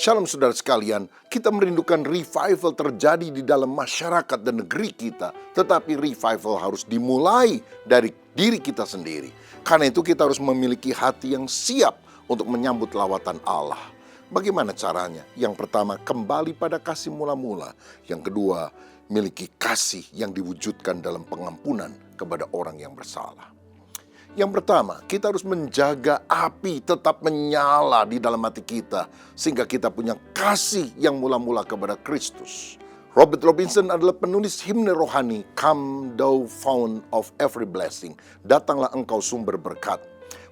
Shalom saudara sekalian, kita merindukan revival terjadi di dalam masyarakat dan negeri kita. Tetapi revival harus dimulai dari diri kita sendiri. Karena itu kita harus memiliki hati yang siap untuk menyambut lawatan Allah. Bagaimana caranya? Yang pertama, kembali pada kasih mula-mula. Yang kedua, miliki kasih yang diwujudkan dalam pengampunan kepada orang yang bersalah. Yang pertama, kita harus menjaga api tetap menyala di dalam hati kita, sehingga kita punya kasih yang mula-mula kepada Kristus. Robert Robinson adalah penulis himne rohani, Come Thou Fount of Every Blessing, datanglah engkau sumber berkat.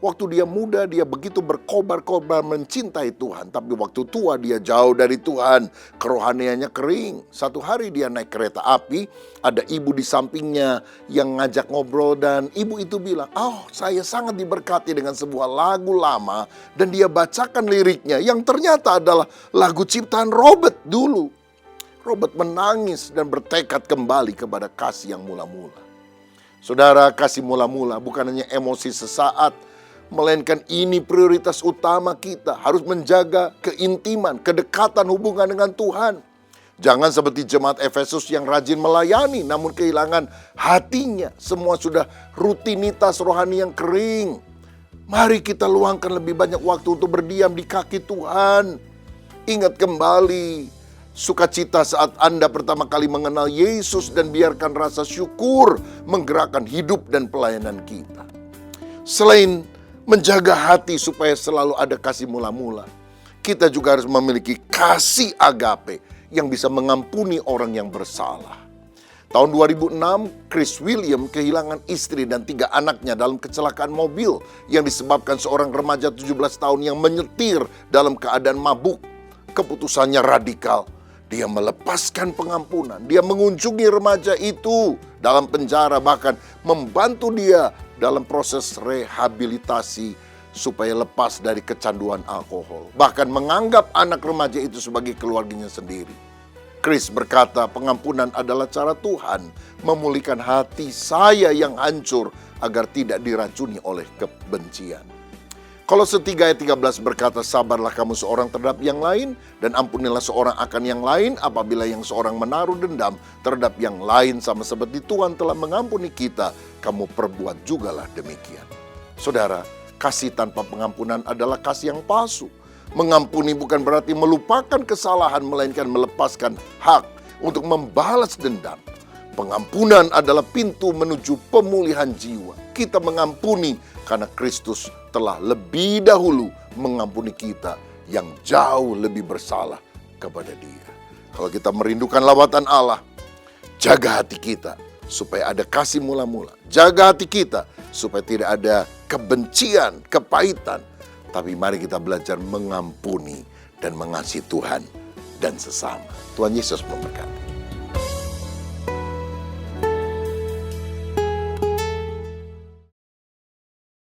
Waktu dia muda, dia begitu berkobar-kobar mencintai Tuhan. Tapi waktu tua dia jauh dari Tuhan, kerohaniannya kering. Satu hari dia naik kereta api, ada ibu di sampingnya yang ngajak ngobrol. Dan ibu itu bilang, saya sangat diberkati dengan sebuah lagu lama. Dan dia bacakan liriknya yang ternyata adalah lagu ciptaan Robert dulu. Robert menangis dan bertekad kembali kepada kasih yang mula-mula. Saudara, kasih mula-mula bukan hanya emosi sesaat, melainkan ini prioritas utama kita. Harus menjaga keintiman, kedekatan hubungan dengan Tuhan. Jangan seperti jemaat Efesus yang rajin melayani namun kehilangan hatinya. Semua sudah rutinitas rohani yang kering. Mari kita luangkan lebih banyak waktu untuk berdiam di kaki Tuhan. Ingat kembali sukacita saat Anda pertama kali mengenal Yesus dan biarkan rasa syukur menggerakkan hidup dan pelayanan kita. Selain menjaga hati supaya selalu ada kasih mula-mula, kita juga harus memiliki kasih agape yang bisa mengampuni orang yang bersalah. Tahun 2006, Chris William kehilangan istri dan 3 anaknya dalam kecelakaan mobil yang disebabkan seorang remaja 17 tahun yang menyetir dalam keadaan mabuk. Keputusannya radikal. Dia melepaskan pengampunan. Dia mengunjungi remaja itu dalam penjara, bahkan membantu dia dalam proses rehabilitasi supaya lepas dari kecanduan alkohol. Bahkan menganggap anak remaja itu sebagai keluarganya sendiri. Chris berkata, pengampunan adalah cara Tuhan memulihkan hati saya yang hancur agar tidak diracuni oleh kebencian. Kolose 3 ayat 13 berkata, sabarlah kamu seorang terhadap yang lain, dan ampunilah seorang akan yang lain apabila yang seorang menaruh dendam terhadap yang lain, sama seperti Tuhan telah mengampuni kita, kamu perbuat jugalah demikian. Saudara, kasih tanpa pengampunan adalah kasih yang palsu. Mengampuni bukan berarti melupakan kesalahan, melainkan melepaskan hak untuk membalas dendam. Pengampunan adalah pintu menuju pemulihan jiwa. Kita mengampuni karena Kristus telah lebih dahulu mengampuni kita yang jauh lebih bersalah kepada Dia. Kalau kita merindukan lawatan Allah, jaga hati kita supaya ada kasih mula-mula. Jaga hati kita supaya tidak ada kebencian, kepahitan. Tapi mari kita belajar mengampuni dan mengasihi Tuhan dan sesama. Tuhan Yesus memberkati.